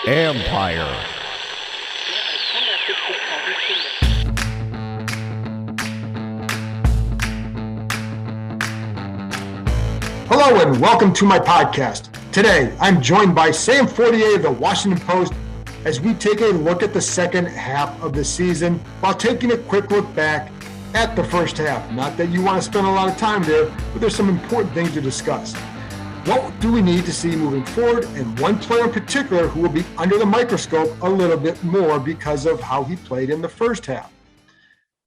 Empire. Hello and welcome to my podcast. Today, I'm joined by Sam Fortier of the Washington Post as we take a look at the second half of the season while taking a quick look back at the first half. Not that you want to spend a lot of time there, but there's some important things to discuss. What do we need to see moving forward? And one player in particular who will be under the microscope a little bit more because of how he played in the first half.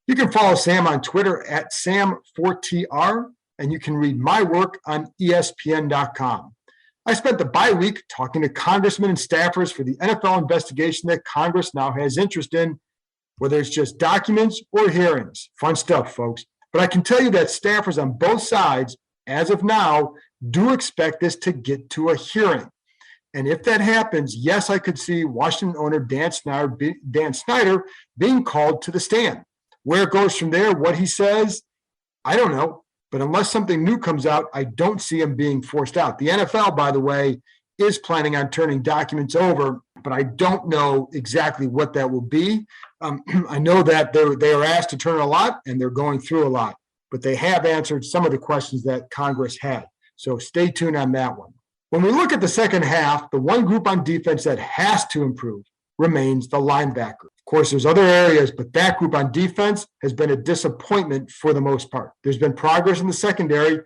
You can follow Sam on Twitter at Sam Fortier, and you can read my work on ESPN.com. I spent the bye week talking to congressmen and staffers for the NFL investigation that Congress now has interest in, whether it's just documents or hearings. Fun stuff, folks. But I can tell you that staffers on both sides, as of now, do expect this to get to a hearing. And if that happens, yes, I could see Washington owner Dan Snyder being called to the stand. Where it goes from there, what he says, I don't know. But unless something new comes out, I don't see him being forced out. The NFL, by the way, is planning on turning documents over, but I don't know exactly what that will be. I know that they are asked to turn a lot, and they're going through a lot, but they have answered some of the questions that Congress had. So stay tuned on that one. When we look at the second half, the one group on defense that has to improve remains the linebacker. Of course, there's other areas, but that group on defense has been a disappointment for the most part. There's been progress in the secondary,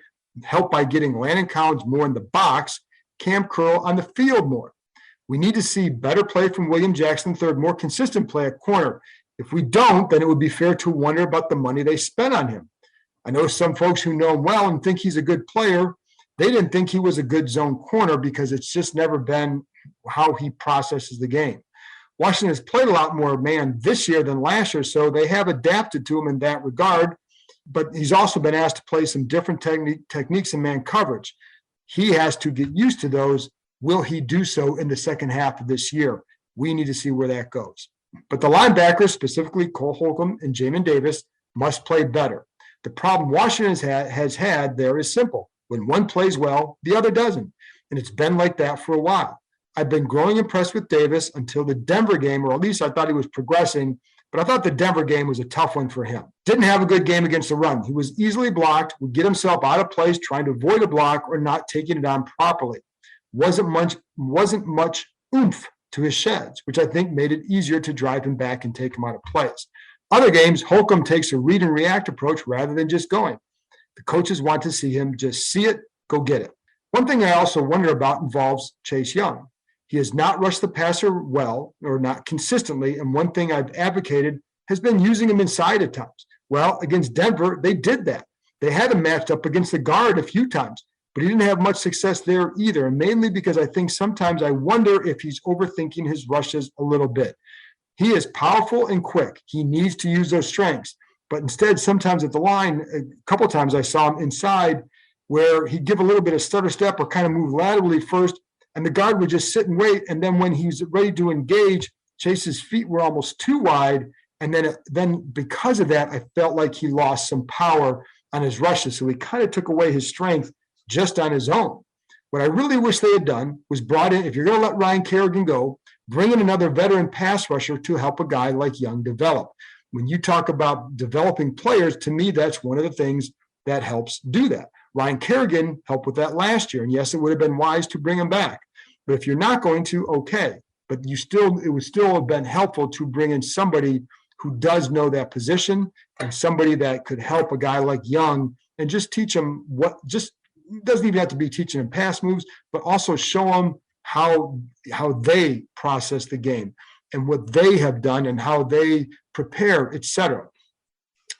helped by getting Landon Collins more in the box, Cam Curl on the field more. We need to see better play from William Jackson III, more consistent play at corner. If we don't, then it would be fair to wonder about the money they spent on him. I know some folks who know him well and think he's a good player. They didn't think he was a good zone corner because it's just never been how he processes the game. Washington has played a lot more man this year than last year, so they have adapted to him in that regard. But he's also been asked to play some different techniques in man coverage. He has to get used to those. Will he do so in the second half of this year? We need to see where that goes. But the linebackers, specifically Cole Holcomb and Jamin Davis, must play better. The problem Washington has had there is simple. When one plays well, the other doesn't. And it's been like that for a while. I've been growing impressed with Davis until the Denver game, or at least I thought he was progressing, but I thought the Denver game was a tough one for him. Didn't have a good game against the run. He was easily blocked, would get himself out of place trying to avoid a block or not taking it on properly. Wasn't much oomph to his sheds, which I think made it easier to drive him back and take him out of place. Other games, Holcomb takes a read and react approach rather than just going. The coaches want to see him just see it, go get it. One thing I also wonder about involves Chase Young. He has not rushed the passer well or not consistently, and one thing I've advocated has been using him inside at times. Well, against Denver, they did that. They had him matched up against the guard a few times, but he didn't have much success there either, and mainly because I think sometimes I wonder if he's overthinking his rushes a little bit. He is powerful and quick. He needs to use those strengths, but instead, sometimes at the line, a couple times I saw him inside where he'd give a little bit of stutter step or kind of move laterally first, and the guard would just sit and wait. And then when he was ready to engage, Chase's feet were almost too wide. And then because of that, I felt like he lost some power on his rushes. So he kind of took away his strength just on his own. What I really wish they had done was brought in, if you're going to let Ryan Kerrigan go, bring in another veteran pass rusher to help a guy like Young develop. When you talk about developing players, to me, that's one of the things that helps do that. Ryan Kerrigan helped with that last year. And yes, it would have been wise to bring him back. But if you're not going to, okay. But it would still have been helpful to bring in somebody who does know that position and somebody that could help a guy like Young and just teach him doesn't even have to be teaching him pass moves, but also show him how they process the game and what they have done and how they prepare, etc.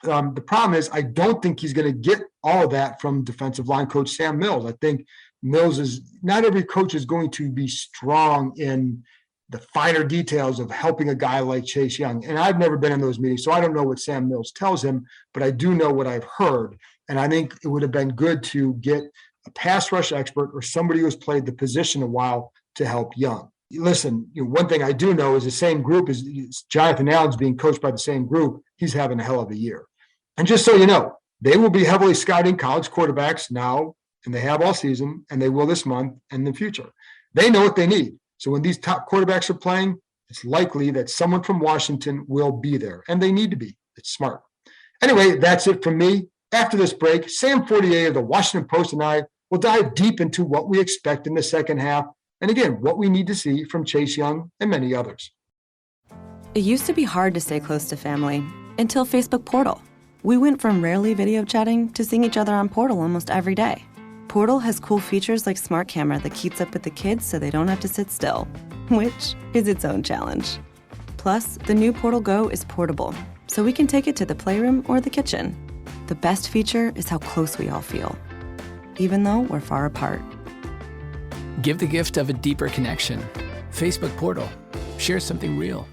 The problem is I don't think he's going to get all of that from defensive line coach Sam Mills. I think Mills is not every coach is going to be strong in the finer details of helping a guy like Chase Young. And I've never been in those meetings, so I don't know what Sam Mills tells him, but I do know what I've heard. And I think it would have been good to get a pass rush expert or somebody who's played the position a while to help Young. Listen, one thing I do know is the same group is Jonathan Allen's being coached by the same group. He's having a hell of a year. And just so you know, they will be heavily scouting college quarterbacks now, and they have all season, and they will this month and in the future. They know what they need. So when these top quarterbacks are playing, it's likely that someone from Washington will be there, and they need to be. It's smart. Anyway, that's it from me. After this break, Sam Fortier of the Washington Post and I will dive deep into what we expect in the second half, and again, what we need to see from Chase Young and many others. It used to be hard to stay close to family until Facebook Portal. We went from rarely video chatting to seeing each other on Portal almost every day. Portal has cool features like Smart Camera that keeps up with the kids so they don't have to sit still, which is its own challenge. Plus, the new Portal Go is portable, so we can take it to the playroom or the kitchen. The best feature is how close we all feel, even though we're far apart. Give the gift of a deeper connection. Facebook Portal. Share something real.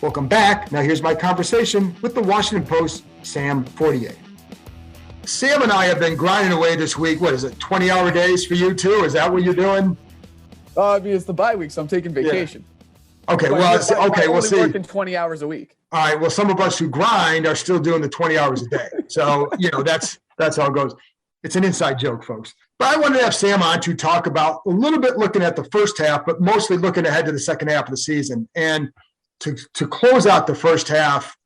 Welcome back. Now here's my conversation with the Washington Post's Sam Fortier. Sam and I have been grinding away this week. What is it, 20-hour days for you too? Is that what you're doing? I mean, it's the bye week, so I'm taking vacation. Yeah. Okay, we'll see. Working 20 hours a week. All right, well, some of us who grind are still doing the 20 hours a day. So, that's how it goes. It's an inside joke, folks. But I wanted to have Sam on to talk about a little bit looking at the first half, but mostly looking ahead to the second half of the season. And to close out the first half,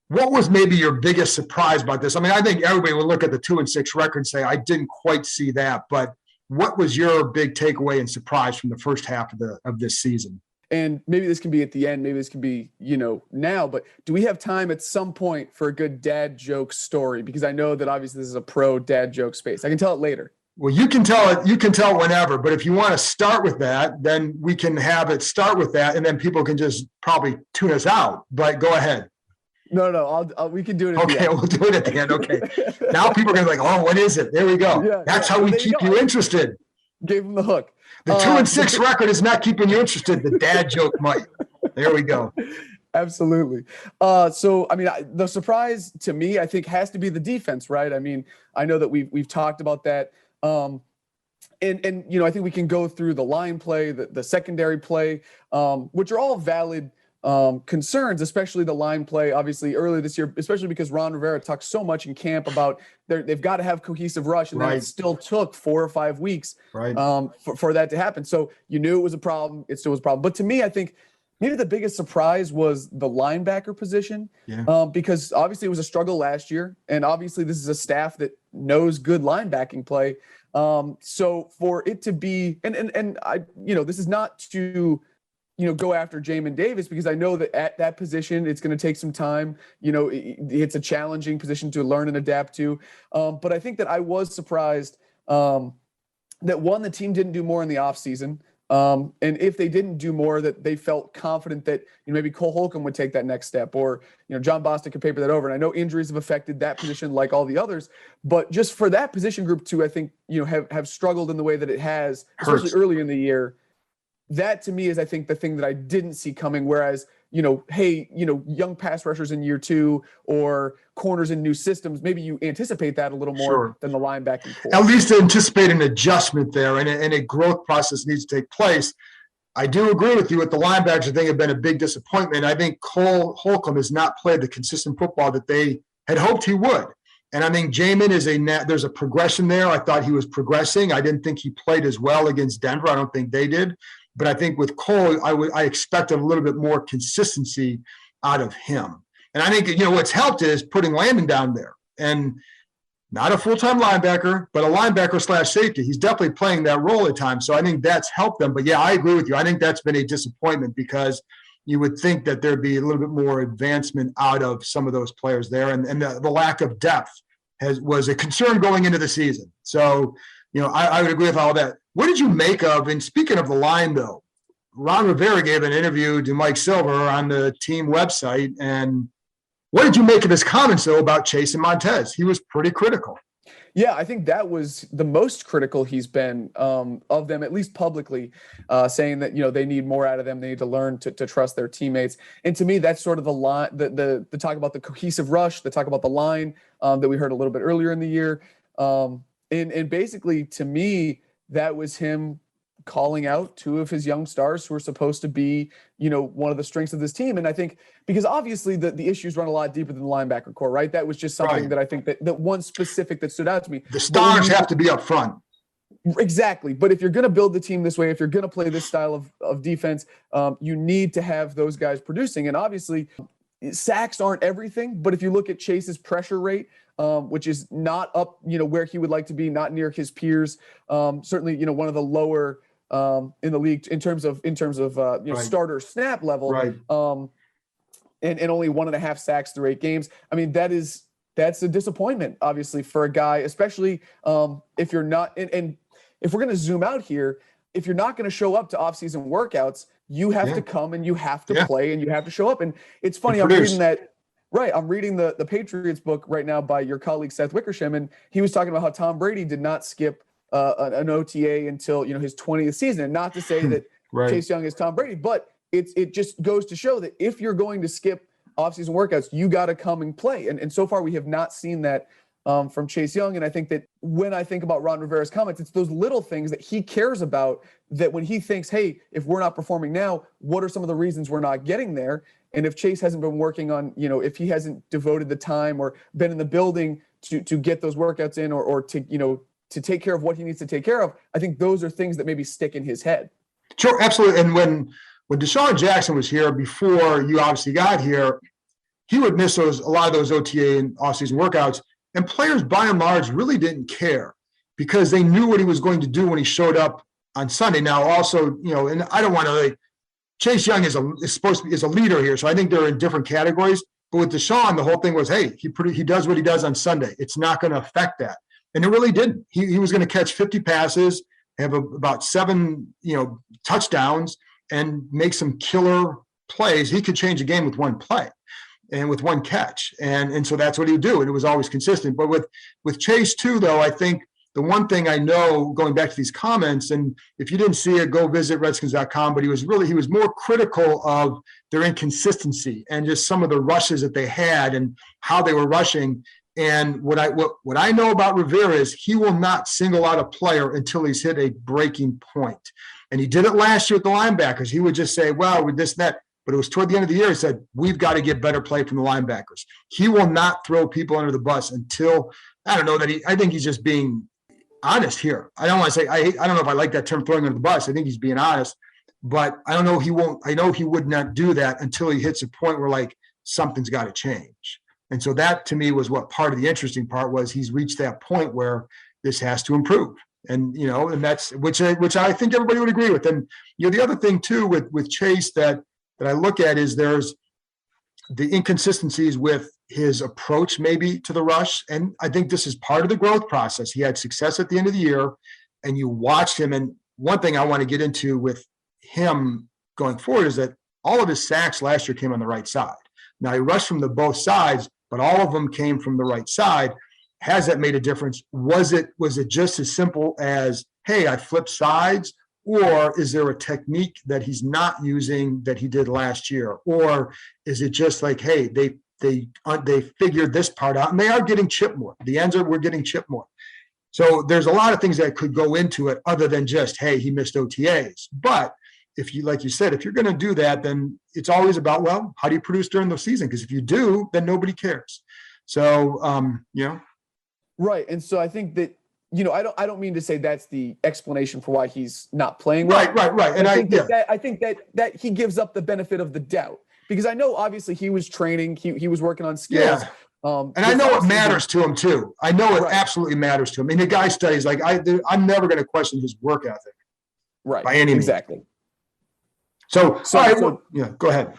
what was maybe your biggest surprise about this? I mean, I think everybody will look at the 2-6 record and say, I didn't quite see that. But what was your big takeaway and surprise from the first half of this season? And maybe this can be at the end, maybe this can be, now, but do we have time at some point for a good dad joke story? Because I know that obviously this is a pro dad joke space. I can tell it later. Well, you can tell it whenever, but if you want to start with that, then we can have it start with that, and then people can just probably tune us out. But go ahead. No, we can do it at the end. Okay, we'll do it at the end. Okay. Now people are going to be like, oh, what is it? There we go. That's how we keep you interested. Gave them the hook. The 2-6 record is not keeping you interested. The dad joke might. There we go. Absolutely. So, I mean, the surprise to me, I think, has to be the defense, right? I mean, I know that we've talked about that. And I think we can go through the line play, the secondary play, which are all valid concerns, especially the line play, obviously early this year, especially because Ron Rivera talked so much in camp about they've got to have cohesive rush, and then it still took 4 or 5 weeks for that to happen. So you knew it was a problem. It still was a problem. But to me, I think maybe the biggest surprise was the linebacker position, because obviously it was a struggle last year, and obviously this is a staff that knows good linebacking play. So for it to be, and I, this is not to, go after Jamin Davis, because I know that at that position, it's going to take some time. It's a challenging position to learn and adapt to. But I think that I was surprised that the team didn't do more in the offseason. And if they didn't do more, that they felt confident that maybe Cole Holcomb would take that next step, or John Boston could paper that over. And I know injuries have affected that position like all the others, but just for that position group to, I think, have struggled in the way that it has, especially early in the year. That to me is, I think, the thing that I didn't see coming. Whereas, young pass rushers in year 2 or corners in new systems, maybe you anticipate that a little more than the linebacking core. At least to anticipate an adjustment there, and a growth process needs to take place. I do agree with you with the linebackers. I think have been a big disappointment. I think Cole Holcomb has not played the consistent football that they had hoped he would. And I think Jamin there's a progression there. I thought he was progressing. I didn't think he played as well against Denver. I don't think they did. But I think with Cole, I expected a little bit more consistency out of him. And I think, what's helped is putting Landon down there. And not a full-time linebacker, but a linebacker / safety. He's definitely playing that role at times. So I think that's helped them. But, yeah, I agree with you. I think that's been a disappointment, because you would think that there'd be a little bit more advancement out of some of those players there. And the lack of depth was a concern going into the season. So, I would agree with all that. What did you make of, and speaking of the line, though, Ron Rivera gave an interview to Mike Silver on the team website. And what did you make of his comments, though, about Chase and Montez? He was pretty critical. Yeah, I think that was the most critical he's been of them, at least publicly, saying that, they need more out of them. They need to learn to trust their teammates. And to me, that's sort of the line, the talk about the cohesive rush, the talk about the line that we heard a little bit earlier in the year. And basically, to me, that was him calling out 2 of his young stars who are supposed to be, one of the strengths of this team. And I think because obviously the issues run a lot deeper than the linebacker core, right? That was just something that I think that one specific that stood out to me. The stars have to be up front. Exactly. But if you're going to build the team this way, if you're going to play this style of defense, you need to have those guys producing. And obviously, sacks aren't everything. But if you look at Chase's pressure rate, which is not up, where he would like to be, not near his peers, certainly, one of the lower in the league in terms of Right. starter snap level, Right. And only 1.5 sacks through 8 games. I mean, that's a disappointment, obviously, for a guy, especially if you're not. And if we're going to zoom out here, if you're not going to show up to offseason workouts, you have to come and you have to play and you have to show up. And it's funny, I'm reading that. Right. I'm reading the Patriots book right now by your colleague, Seth Wickersham. And he was talking about how Tom Brady did not skip an OTA until, his 20th season. And not to say that Chase Young is Tom Brady, but it just goes to show that if you're going to skip offseason workouts, you got to come and play. And so far we have not seen that from Chase Young. And I think that when I think about Ron Rivera's comments, it's those little things that he cares about, that when he thinks, hey, if we're not performing now, what are some of the reasons we're not getting there? And if Chase hasn't been working on, if he hasn't devoted the time or been in the building to get those workouts in or to take care of what he needs to take care of, I think those are things that maybe stick in his head. Sure, absolutely. And when Deshaun Jackson was here, before you obviously got here, he would miss a lot of those OTA and offseason workouts. And players, by and large, really didn't care because they knew what he was going to do when he showed up on Sunday. Now, also, and I don't want to Chase Young is supposed to be a leader here, so I think they're in different categories. But with Deshaun, the whole thing was, hey, he does what he does on Sunday. It's not going to affect that, and it really didn't. He was going to catch 50 passes, have about 7 touchdowns, and make some killer plays. He could change a game with one play and with one catch. And so that's what he would do. And it was always consistent. But with Chase too, though, I think the one thing I know, going back to these comments, and if you didn't see it, go visit Redskins.com, but he was more critical of their inconsistency and just some of the rushes that they had and how they were rushing. And what I know about Rivera is he will not single out a player until he's hit a breaking point. And he did it last year with the linebackers. He would just say, well, with this and that. But it was toward the end of the year, he said, we've got to get better play from the linebackers. He will not throw people under the bus until, I don't know, I think he's just being honest here. I don't want to say, I don't know if I like that term, throwing under the bus. I think he's being honest. But I don't know, I know he would not do that until he hits a point where, something's got to change. And so that, to me, was what part of the interesting part was. He's reached that point where this has to improve. And, and that's, which I think everybody would agree with. And, the other thing, too, with Chase that I look at is there's the inconsistencies with his approach maybe to the rush. And I think this is part of the growth process. He had success at the end of the year, and you watched him. And one thing I want to get into with him going forward is that all of his sacks last year came on the right side. Now, he rushed from both sides, but all of them came from the right side. Has that made a difference? Was it just as simple as, hey, I flipped sides? Or is there a technique that he's not using that he did last year? Or is it just like, hey, they figured this part out and they are getting chipped more. The ends we're getting chipped more. So there's a lot of things that could go into it other than just, hey, he missed OTAs. But if you, like you said, if you're going to do that, then it's always about, well, how do you produce during the season? Because if you do, then nobody cares. So, Right. And so I think that, I don't mean to say that's the explanation for why he's not playing. Right. And I think that he gives up the benefit of the doubt, because I know obviously he was training, he was working on skills. Yeah. And I know it matters to him too. I know it absolutely matters to him. I mean, the guy studies, I'm never going to question his work ethic. Right. By any means. Exactly. So go ahead.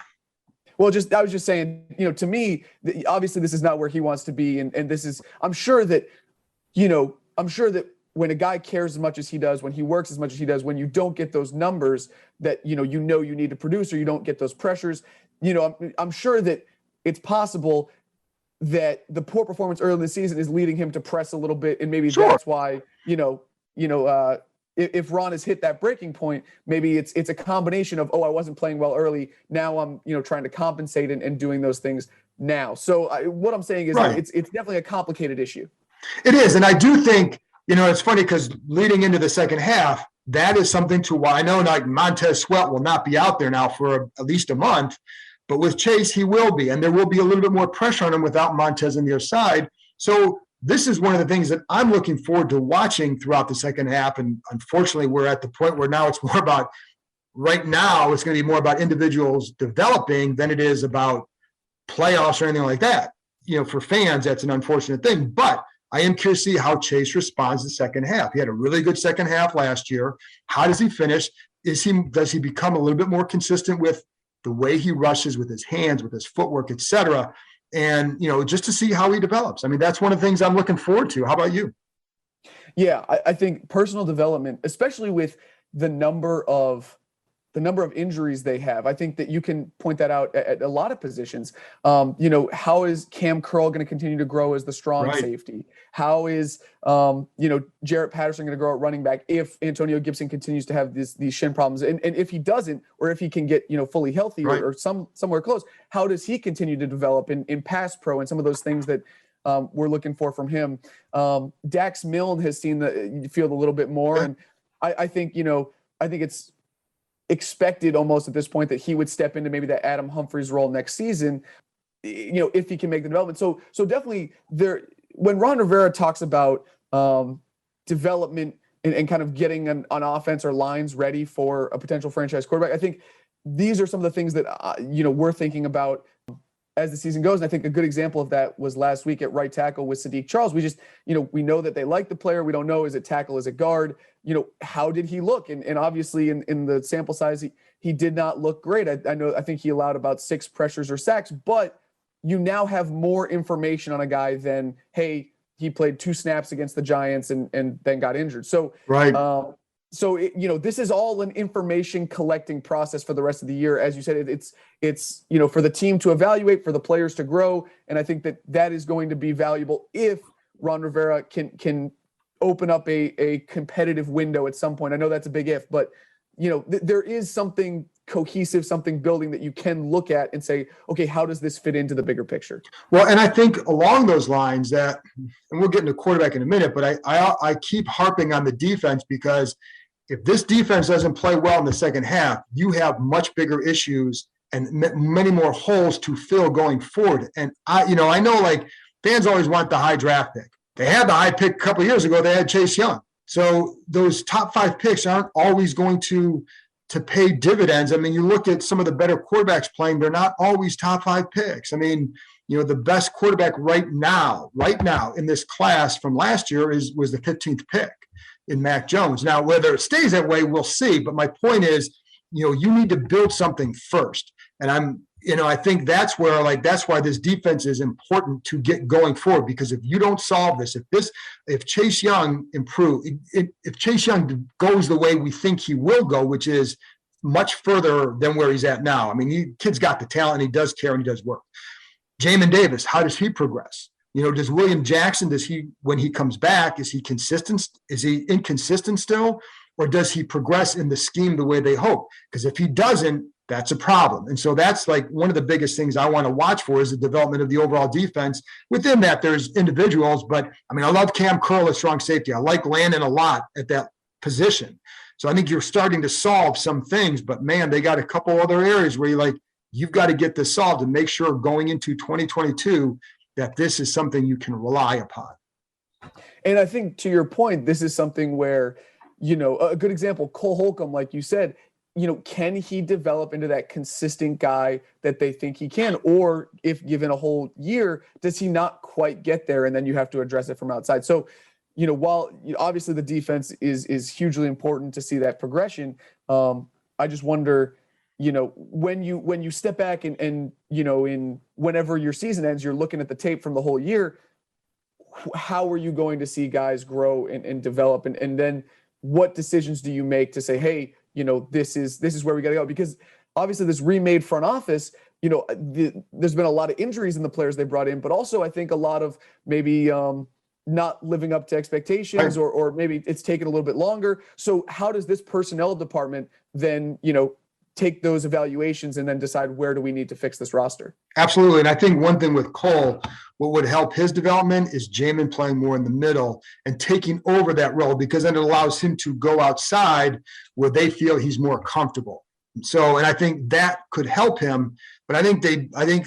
Well, I was just saying, to me, obviously this is not where he wants to be. And this is, I'm sure that when a guy cares as much as he does, when he works as much as he does, when you don't get those numbers that, you need to produce, or you don't get those pressures, I'm sure that it's possible that the poor performance early in the season is leading him to press a little bit. And maybe that's why, if Ron has hit that breaking point, maybe it's a combination of, I wasn't playing well early. Now I'm, trying to compensate and doing those things now. So what I'm saying is it's definitely a complicated issue. It is. And I do think, it's funny because leading into the second half, that is something to why I know Montez Sweat will not be out there now for at least a month, but with Chase, he will be. And there will be a little bit more pressure on him without Montez on the other side. So this is one of the things that I'm looking forward to watching throughout the second half. And unfortunately, we're at the point where now it's more about, right now, it's going to be more about individuals developing than it is about playoffs or anything like that. For fans, that's an unfortunate thing. But I am curious to see how Chase responds the second half. He had a really good second half last year. How does he finish? Does he become a little bit more consistent with the way he rushes, with his hands, with his footwork, et cetera? And, just to see how he develops. I mean, that's one of the things I'm looking forward to. How about you? Yeah, I think personal development, especially with the number of injuries they have, I think that you can point that out at a lot of positions. How is Cam Curl going to continue to grow as the strong safety? How is, Jarrett Patterson going to grow at running back if Antonio Gibson continues to have these shin problems? And if he doesn't, or if he can get, fully healthy or somewhere close, how does he continue to develop in pass pro and some of those things that we're looking for from him? Dax Milne has seen the field a little bit more. And I think it's expected almost at this point that he would step into maybe that Adam Humphries role next season, if he can make the development. So definitely when Ron Rivera talks about development and kind of getting an offense or lines ready for a potential franchise quarterback, I think these are some of the things that, we're thinking about as the season goes. And I think a good example of that was last week at right tackle with Sadiq Charles. We just, we know that they like the player. We don't know, is it tackle, is it guard? How did he look? And obviously in the sample size, he did not look great. I think he allowed about 6 pressures or sacks, but you now have more information on a guy than, hey, he played 2 snaps against the Giants and then got injured. So, this is all an information collecting process for the rest of the year. As you said, it's for the team to evaluate, for the players to grow. And I think that is going to be valuable if Ron Rivera can open up a competitive window at some point. I know that's a big if, but there is something cohesive, something building that you can look at and say, okay, how does this fit into the bigger picture? Well, and I think along those lines and we'll get into quarterback in a minute, but I keep harping on the defense, because if this defense doesn't play well in the second half, you have much bigger issues and many more holes to fill going forward. And I know like fans always want the high draft pick. They had the high pick a couple of years ago. They had Chase Young. So those top 5 picks aren't always going to pay dividends. I mean, you look at some of the better quarterbacks playing, they're not always top 5 picks. I mean, the best quarterback right now in this class from last year was the 15th pick in Mac Jones. Now, whether it stays that way, we'll see. But my point is, you need to build something first. And I think that's why this defense is important to get going forward, because if you don't solve this, if Chase Young if Chase Young goes the way we think he will go, which is much further than where he's at now. I mean, kid's got the talent, and he does care, and he does work. Jamin Davis, how does he progress? Does William Jackson, when he comes back, is he consistent? Is he inconsistent still? Or does he progress in the scheme the way they hope? Because if he doesn't, that's a problem. And so that's like one of the biggest things I want to watch for is the development of the overall defense. Within that, there's individuals, but I mean, I love Cam Curl as strong safety. I like Landon a lot at that position. So I think you're starting to solve some things, but man, they got a couple other areas where you've got to get this solved and make sure going into 2022 that this is something you can rely upon. And I think to your point, this is something where, a good example, Cole Holcomb, like you said, can he develop into that consistent guy that they think he can? Or if given a whole year, does he not quite get there? And then you have to address it from outside. So, while obviously the defense is hugely important to see that progression, I just wonder, when you step back and in whenever your season ends, you're looking at the tape from the whole year, how are you going to see guys grow and develop? And then what decisions do you make to say, hey, this is where we got to go? Because obviously this remade front office, there's been a lot of injuries in the players they brought in, but also I think a lot of maybe not living up to expectations, or maybe it's taken a little bit longer. So how does this personnel department then, take those evaluations and then decide where do we need to fix this roster? Absolutely. And I think one thing with Cole, what would help his development is Jamin playing more in the middle and taking over that role, because then it allows him to go outside where they feel he's more comfortable. So, and I think that could help him. But I think,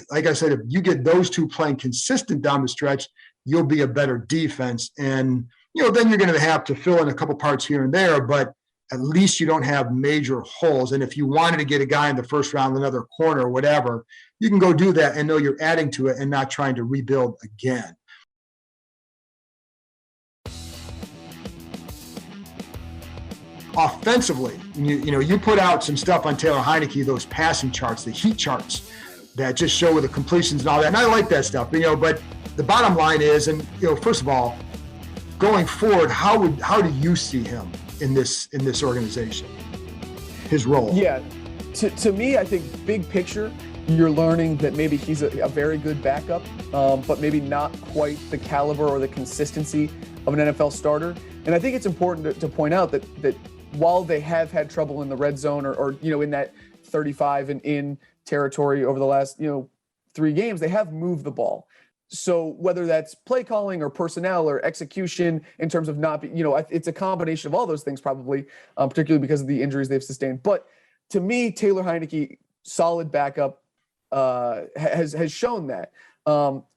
like I said, if you get those two playing consistent down the stretch, you'll be a better defense. And, then you're going to have to fill in a couple parts here and there, but at least you don't have major holes. And if you wanted to get a guy in the first round, another corner or whatever, you can go do that and know you're adding to it and not trying to rebuild again. Offensively, you put out some stuff on Taylor Heineke, those passing charts, the heat charts that just show the completions and all that. And I like that stuff, but the bottom line is, and first of all, going forward, how do you see him in this organization? His role? Yeah, to me, I think big picture, you're learning that maybe he's a very good backup, but maybe not quite the caliber or the consistency of an NFL starter. And I think it's important to point out that while they have had trouble in the red zone or in that 35 and in territory over the last 3 games, they have moved the ball. So whether that's play calling or personnel or execution in terms of not, it's a combination of all those things probably, particularly because of the injuries they've sustained. But to me, Taylor Heineke, solid backup, has shown that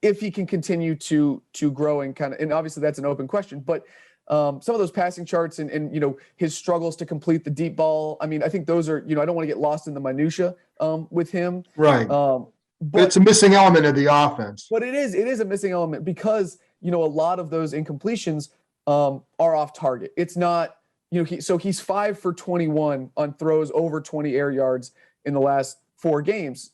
if he can continue to grow and and obviously that's an open question, but some of those passing charts and his struggles to complete the deep ball. I mean, I think those are, I don't want to get lost in the minutia with him. Right. But it's a missing element of the offense. But it is a missing element because, a lot of those incompletions are off target. It's not, he's 5 for 21 on throws over 20 air yards in the last 4 games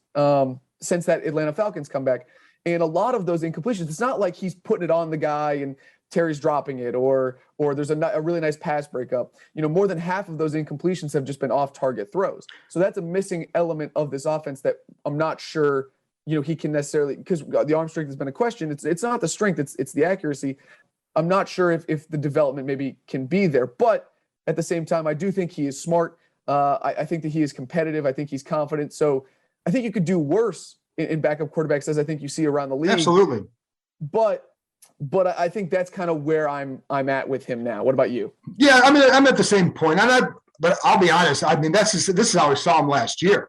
since that Atlanta Falcons comeback. And a lot of those incompletions, it's not like he's putting it on the guy and Terry's dropping it or there's a really nice pass breakup. More than half of those incompletions have just been off target throws. So that's a missing element of this offense that I'm not sure, he can necessarily, because the arm strength has been a question. It's not the strength, it's the accuracy. I'm not sure if the development maybe can be there, but at the same time, I do think he is smart. I think that he is competitive. I think he's confident. So I think you could do worse in backup quarterbacks, as I think you see around the league. Absolutely. But I think that's kind of where I'm at with him now. What about you? Yeah, I mean, I'm at the same point. But I'll be honest. I mean, this is how I saw him last year.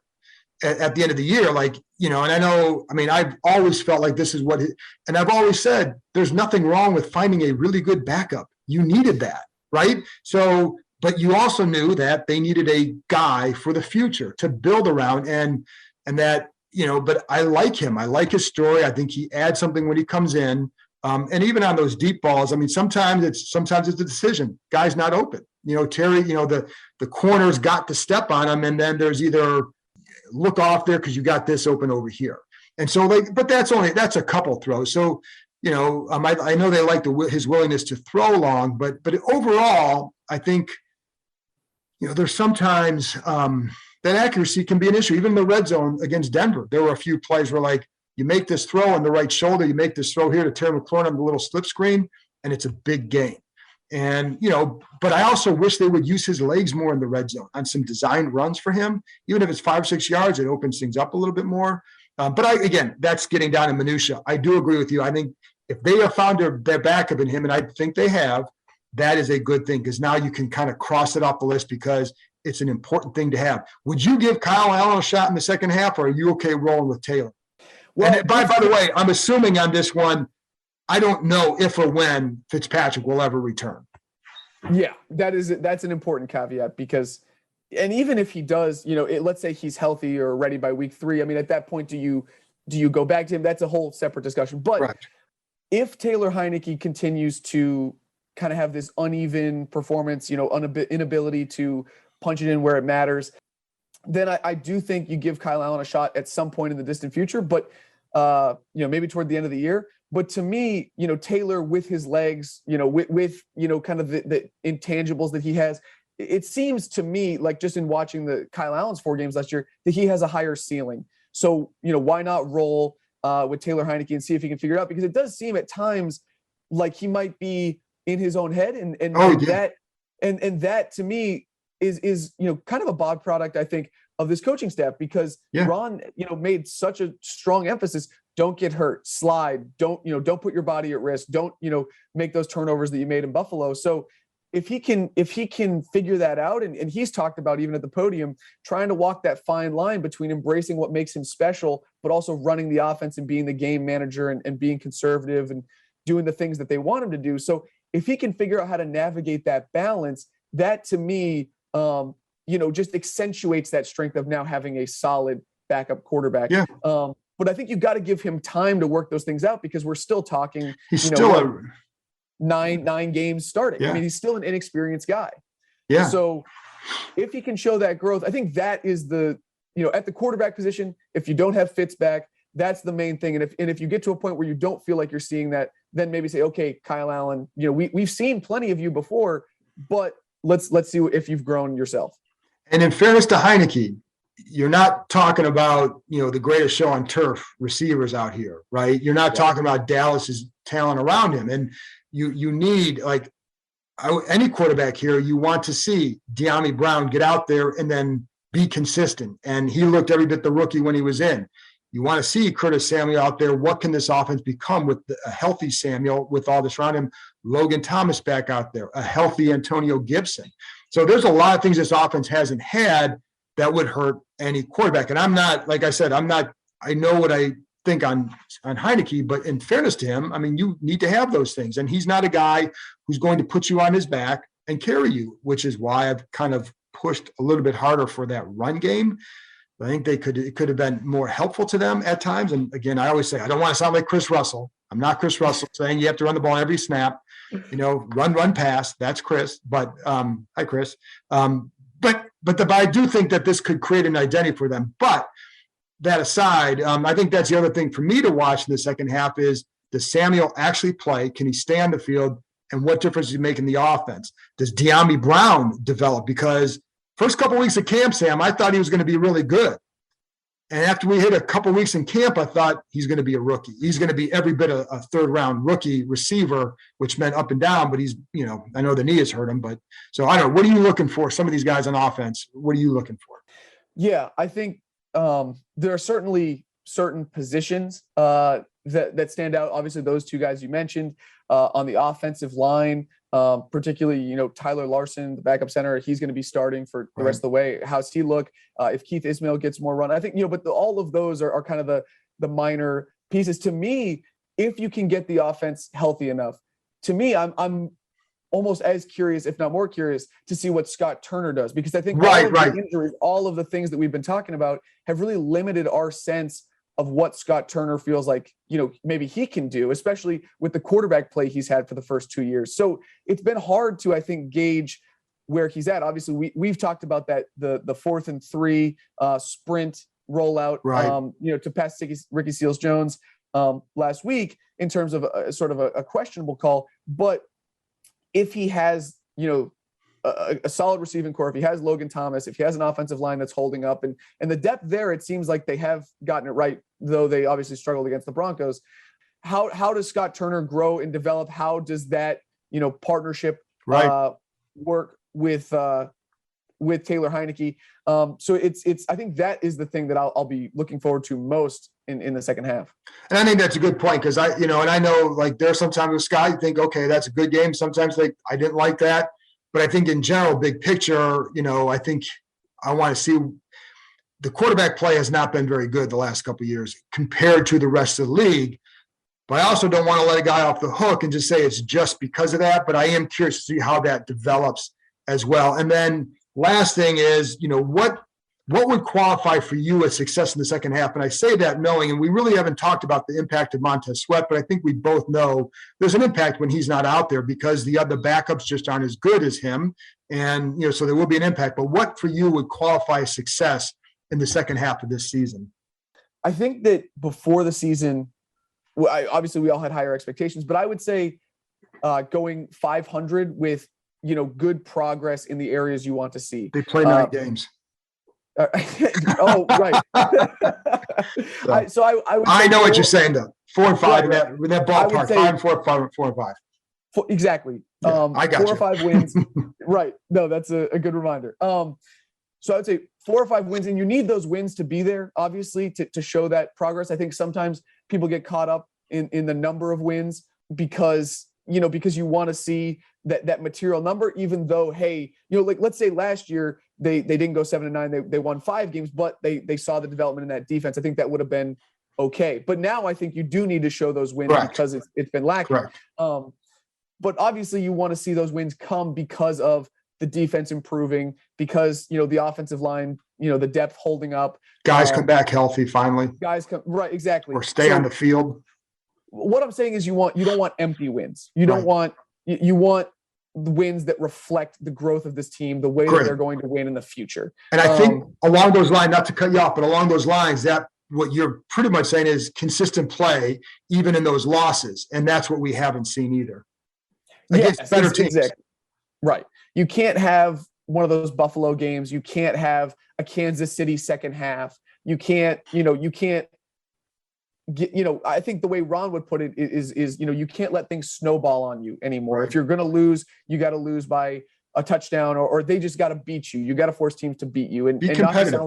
At the end of the year, and I know. I mean, I've always felt like this is what, and I've always said there's nothing wrong with finding a really good backup. You needed that, right? So, but you also knew that they needed a guy for the future to build around, and that. But I like him. I like his story. I think he adds something when he comes in. And even on those deep balls, I mean, sometimes it's a decision. Guy's not open. Terry, the corner's got to step on him, and then there's either look off there because you got this open over here. And so, but that's a couple throws. So, I know they like his willingness to throw long, but overall, I think, there's sometimes that accuracy can be an issue. Even in the red zone against Denver, there were a few plays where you make this throw on the right shoulder, you make this throw here to Terry McLaurin on the little slip screen, and it's a big gain. And, but I also wish they would use his legs more in the red zone on some designed runs for him. Even if it's 5 or 6 yards, it opens things up a little bit more. But again, that's getting down to minutia. I do agree with you. I think if they have found their backup in him, and I think they have, that is a good thing because now you can kind of cross it off the list because it's an important thing to have. Would you give Kyle Allen a shot in the second half, or are you okay rolling with Taylor? Well, and by the way, I'm assuming on this one, I don't know if or when Fitzpatrick will ever return. Yeah, that's an important caveat because, and even if he does, let's say he's healthy or ready by week 3. I mean, at that point, do you go back to him? That's a whole separate discussion. But right. If Taylor Heineke continues to kind of have this uneven performance, inability to punch it in where it matters, then I do think you give Kyle Allen a shot at some point in the distant future, but maybe toward the end of the year. But to me, Taylor with his legs, with kind of the intangibles that he has, it seems to me like just in watching the Kyle Allen's 4 games last year that he has a higher ceiling. So, why not roll with Taylor Heineke and see if he can figure it out? Because it does seem at times like he might be in his own head, and that to me is kind of a byproduct, I think, of this coaching staff because Ron, made such a strong emphasis. Don't get hurt, slide, don't put your body at risk. Don't, make those turnovers that you made in Buffalo. So if he can figure that out, and he's talked about even at the podium, trying to walk that fine line between embracing what makes him special, but also running the offense and being the game manager and being conservative and doing the things that they want him to do. So if he can figure out how to navigate that balance, that to me, just accentuates that strength of now having a solid backup quarterback. Yeah. But I think you've got to give him time to work those things out, because we're still talking, He's still nine games starting. Yeah. I mean, he's still an inexperienced guy. Yeah. So if he can show that growth, I think that is at the quarterback position, if you don't have Fitz back, that's the main thing. And if you get to a point where you don't feel like you're seeing that, then maybe say, okay, Kyle Allen, we've seen plenty of you before, but let's see if you've grown yourself. And in fairness to Heineke, you're not talking about, the greatest show on turf receivers out here, right? You're not talking about Dallas's talent around him. And you need, any quarterback here, you want to see De'Ami Brown get out there and then be consistent. And he looked every bit the rookie when he was in. You want to see Curtis Samuel out there. What can this offense become with a healthy Samuel, with all this around him? Logan Thomas back out there, a healthy Antonio Gibson. So there's a lot of things this offense hasn't had that would hurt any quarterback. And I'm not, like I said, I know what I think on Heineke, but in fairness to him, I mean, you need to have those things. And he's not a guy who's going to put you on his back and carry you, which is why I've kind of pushed a little bit harder for that run game. I think it could have been more helpful to them at times. And again, I always say, I don't want to sound like Chris Russell. I'm not Chris Russell saying you have to run the ball every snap, run, pass. That's Chris. But hi, Chris. But I do think that this could create an identity for them. But that aside, I think that's the other thing for me to watch in the second half is, does Samuel actually play? Can he stay on the field? And what difference does he make in the offense? Does De'Ami Brown develop? Because first couple of weeks of camp, Sam, I thought he was going to be really good. And after we hit a couple of weeks in camp, I thought he's going to be a rookie. He's going to be every bit a third-round rookie receiver, which meant up and down. But he's, I know the knee has hurt him. But so I don't know. What are you looking for? Some of these guys on offense, what are you looking for? Yeah, I think there are certainly certain positions that stand out. Obviously, those two guys you mentioned on the offensive line, particularly, Tyler Larson, the backup center, he's going to be starting for the rest of the way. How's he look? If Keith Ismail gets more run, I think, but all of those are kind of the minor pieces. To me, if you can get the offense healthy enough, to me, I'm almost as curious, if not more curious, to see what Scott Turner does, because I think the injuries, all of the things that we've been talking about have really limited our sense of what Scott Turner feels like, maybe he can do, especially with the quarterback play he's had for the first 2 years. So it's been hard to, I think, gauge where he's at. Obviously, we've talked about that, the 4th and 3 sprint rollout, to pass Ricky Seals-Jones last week in terms of sort of a questionable call. But if he has, a solid receiving core, if he has Logan Thomas, if he has an offensive line that's holding up, and the depth there, it seems like they have gotten it right, though they obviously struggled against the Broncos. How does Scott Turner grow and develop? How does that, partnership work with Taylor Heineke? So it's I think that is the thing that I'll be looking forward to most in the second half. And I think that's a good point, because I know like there's sometimes with Scott, you think, okay, that's a good game. Sometimes I didn't like that. But I think in general, big picture, I think I want to see the quarterback play has not been very good the last couple of years compared to the rest of the league. But I also don't want to let a guy off the hook and just say it's just because of that. But I am curious to see how that develops as well. And then last thing is, what would qualify for you as success in the second half? And I say that knowing, and we really haven't talked about the impact of Montez Sweat, but I think we both know there's an impact when he's not out there because the other backups just aren't as good as him. And, so there will be an impact. But what for you would qualify as success in the second half of this season? I think that before the season, obviously we all had higher expectations, but I would say going 500 with, good progress in the areas you want to see. They play 9 games. Oh, right. I would I know what you're saying though. 4 and 5 in that ballpark. 5 and 4, 5 and 5. Exactly. Yeah, I got 4 or 5 wins. Right. No, that's a good reminder. So I would say 4 or 5 wins, and you need those wins to be there, obviously, to show that progress. I think sometimes people get caught up in the number of wins because you want to see that material number, even though, hey, like let's say last year they didn't go 7-9, they won 5 games, but they saw the development in that defense. I think that would have been okay. But now I think you do need to show those wins because it's been lacking. But obviously you want to see those wins come because of the defense improving, because, the offensive line, the depth holding up. Guys come back healthy finally. Right, exactly. Or stay on the field. What I'm saying is you don't want empty wins. You don't want you want the wins that reflect the growth of this team, the way that they're going to win in the future. And I think along those lines, not to cut you off, but along those lines, that what you're pretty much saying is consistent play, even in those losses. And that's what we haven't seen either. Against better teams. Exactly. Right. You can't have one of those Buffalo games. You can't have a Kansas City second half. You can't get, I think the way Ron would put it is you can't let things snowball on you anymore. If you're going to lose, you got to lose by a touchdown, or they just got to beat you. You got to force teams to beat you and not sound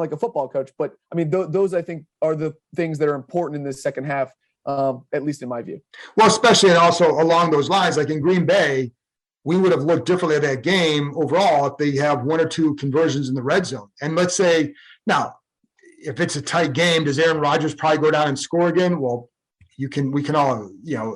like a football coach. But I mean, those I think are the things that are important in this second half, at least in my view. Well, especially and also along those lines, like in Green Bay, we would have looked differently at that game overall if they have one or two conversions in the red zone. And let's say now, if it's a tight game, does Aaron Rodgers probably go down and score again? Well, we can all,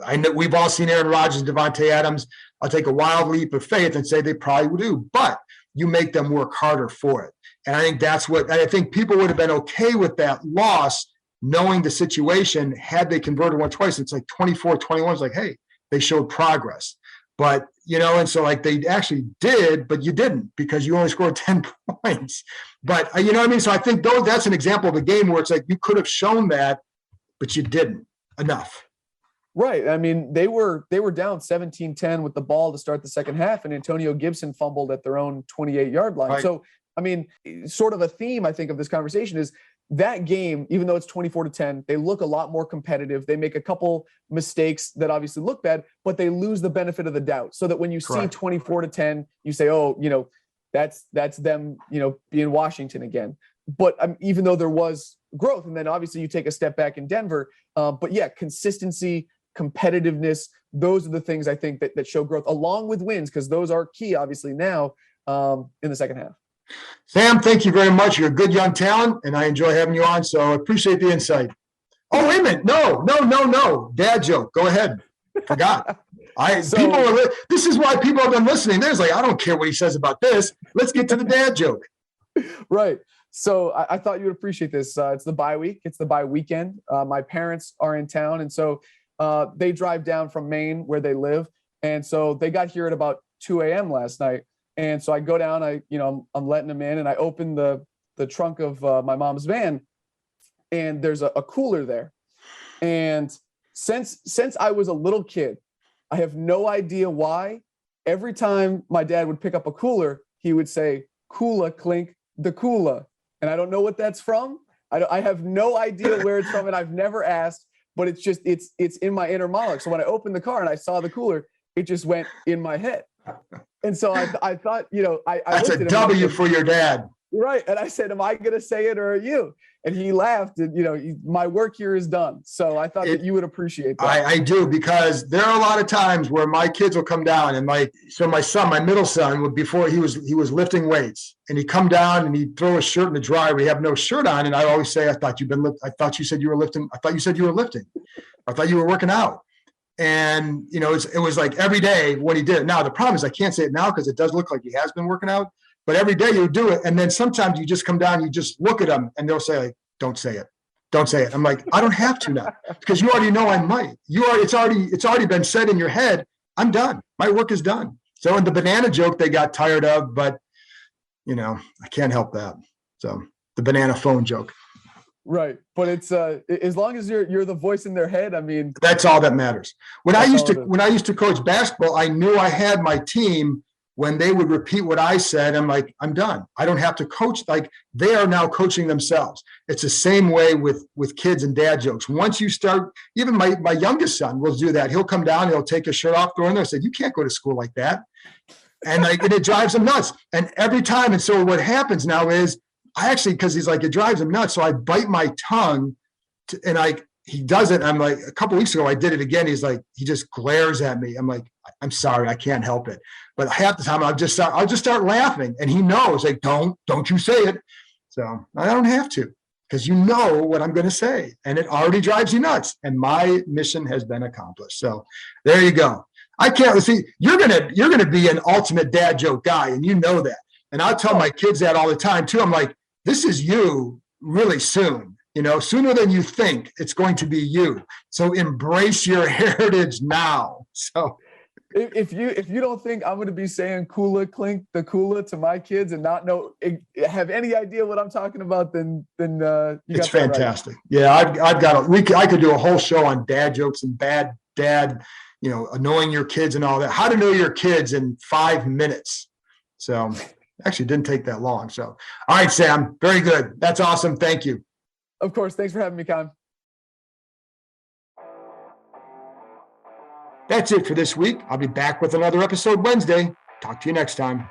I know we've all seen Aaron Rodgers and Devontae Adams. I'll take a wild leap of faith and say they probably would do, but you make them work harder for it. And I think I think people would have been okay with that loss, knowing the situation had they converted one twice. It's like 24-21. It's like, hey, they showed progress. But, and so like they actually did, but you didn't because you only scored 10 points. But you know what I mean? So I think that's an example of a game where it's like you could have shown that, but you didn't enough. Right. I mean, they were down 17-10 with the ball to start the second half, and Antonio Gibson fumbled at their own 28-yard line. Right. So, I mean, sort of a theme, I think, of this conversation is that game, even though it's 24-10, they look a lot more competitive. They make a couple mistakes that obviously look bad, but they lose the benefit of the doubt. So that when you see 24-10, you say, oh, that's them, being Washington again. But even though there was growth, and then obviously you take a step back in Denver, but yeah, consistency, competitiveness, those are the things I think that show growth along with wins, because those are key, obviously, now in the second half. Sam, thank you very much. You're a good young talent, and I enjoy having you on, so I appreciate the insight. Oh, wait a minute. No. Dad joke. Go ahead. Forgot. This is why people have been listening. There's like, I don't care what he says about this. Let's get to the dad joke. Right. So I thought you would appreciate this. It's the bye week. It's the bye weekend. My parents are in town, and so they drive down from Maine where they live. And so they got here at about 2 a.m. last night. And so I go down, I'm letting them in, and I open the trunk of my mom's van, and there's a cooler there. And since I was a little kid, I have no idea why. Every time my dad would pick up a cooler, he would say, "Coola clink the coola." And I don't know what that's from. I have no idea where it's from, and I've never asked, but it's just, it's in my inner monologue. So when I opened the car and I saw the cooler, it just went in my head. And so I thought, I that's a W for your dad. Right. And I said, am I going to say it or are you? And he laughed and, my work here is done. So I thought that you would appreciate that. I do, because there are a lot of times where my kids will come down and my middle son, before he was lifting weights, and he'd come down and he'd throw his shirt in the dryer. We have no shirt on. And I always say, I thought you said you were lifting. I thought you said you were lifting. I thought you were working out. And, it was like every day when he did it. Now, the problem is I can't say it now because it does look like he has been working out. But every day you do it. And then sometimes you just come down, you just look at them and they'll say, like, don't say it. Don't say it. I'm like, I don't have to now because you already know I might. It's already been said in your head. I'm done. My work is done. So in the banana joke, they got tired of, but, I can't help that. So the banana phone joke. Right. But it's as long as you're the voice in their head, I mean, that's all that matters. When I used to coach basketball, I knew I had my team. When they would repeat what I said, I'm like, I'm done. I don't have to coach. Like, they are now coaching themselves. It's the same way with kids and dad jokes. Once you start, even my youngest son will do that. He'll come down, he'll take his shirt off, go in there and say, you can't go to school like that. And it drives him nuts. And every time. And so what happens now is because he's like, it drives him nuts. So I bite my tongue he does it. I'm like, a couple of weeks ago, I did it again. He's like, he just glares at me. I'm like, I'm sorry, I can't help it. But half the time I'll just start laughing, and he knows, like, don't you say it. So I don't have to. because you know what I'm going to say, and it already drives you nuts. And my mission has been accomplished. So there you go. I can't see you're gonna be an ultimate dad joke guy, and you know that. And I tell my kids that all the time too. I'm like, this is you really soon. Sooner than you think, it's going to be you. So embrace your heritage now. So if you don't think I'm going to be saying "Kula clink the Kula" to my kids and not have any idea what I'm talking about, then it's fantastic. Right. Yeah, I've got I could do a whole show on dad jokes and bad dad, annoying your kids and all that. How to know your kids in 5 minutes. So actually, it didn't take that long. So all right, Sam, very good. That's awesome. Thank you. Of course. Thanks for having me, Con. That's it for this week. I'll be back with another episode Wednesday. Talk to you next time.